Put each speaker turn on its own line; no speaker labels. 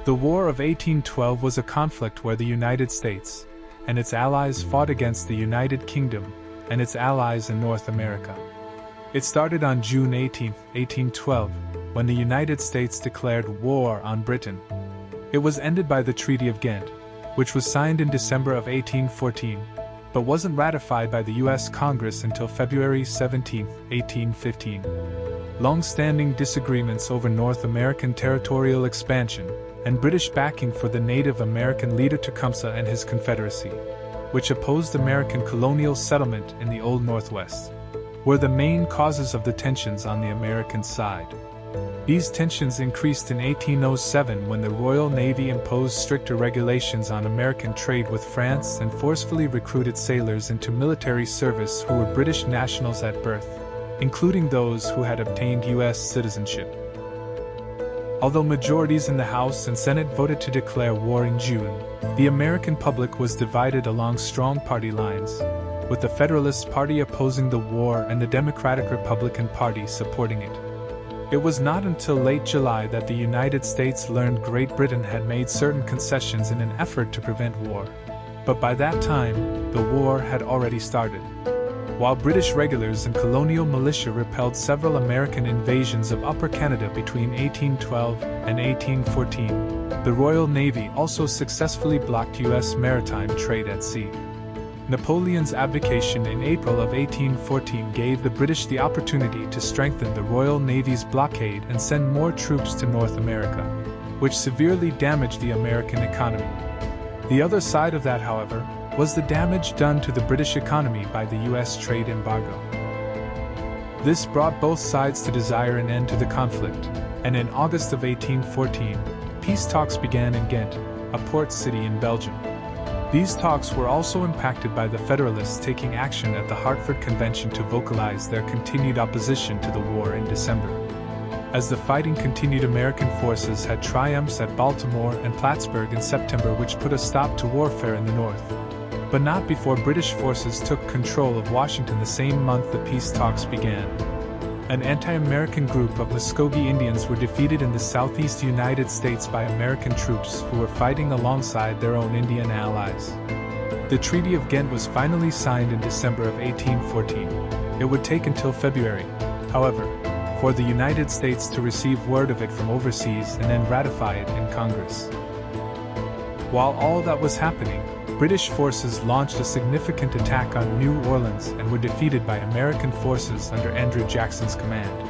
The War of 1812 was a conflict where the United States and its allies fought against the United Kingdom and its allies in North America. It started on June 18, 1812, when the United States declared war on Britain. It was ended by the Treaty of Ghent, which was signed in December of 1814, but wasn't ratified by the U.S. Congress until February 17, 1815. Long-standing disagreements over North American territorial expansion and British backing for the Native American leader Tecumseh and his Confederacy, which opposed American colonial settlement in the Old Northwest, were the main causes of the tensions on the American side. These tensions increased in 1807 when the Royal Navy imposed stricter regulations on American trade with France and forcefully recruited sailors into military service who were British nationals at birth, including those who had obtained U.S. citizenship. Although majorities in the House and Senate voted to declare war in June, the American public was divided along strong party lines, with the Federalist Party opposing the war and the Democratic Republican Party supporting it. It was not until late July that the United States learned Great Britain had made certain concessions in an effort to prevent war. But by that time, the war had already started. While British regulars and colonial militia repelled several American invasions of Upper Canada between 1812 and 1814, the Royal Navy also successfully blocked U.S. maritime trade at sea. Napoleon's abdication in April of 1814 gave the British the opportunity to strengthen the Royal Navy's blockade and send more troops to North America, which severely damaged the American economy. The other side of that, however, was the damage done to the British economy by the U.S. trade embargo. This brought both sides to desire an end to the conflict, and in August of 1814, peace talks began in Ghent, a port city in Belgium. These talks were also impacted by the Federalists taking action at the Hartford Convention to vocalize their continued opposition to the war in December. As the fighting continued, American forces had triumphs at Baltimore and Plattsburgh in September, which put a stop to warfare in the North. But not before British forces took control of Washington the same month the peace talks began. An anti-American group of Muskogee Indians were defeated in the southeast United States by American troops who were fighting alongside their own Indian allies. The Treaty of Ghent was finally signed in December of 1814. It would take until February, however, for the United States to receive word of it from overseas and then ratify it in Congress. While all that was happening, British forces launched a significant attack on New Orleans and were defeated by American forces under Andrew Jackson's command.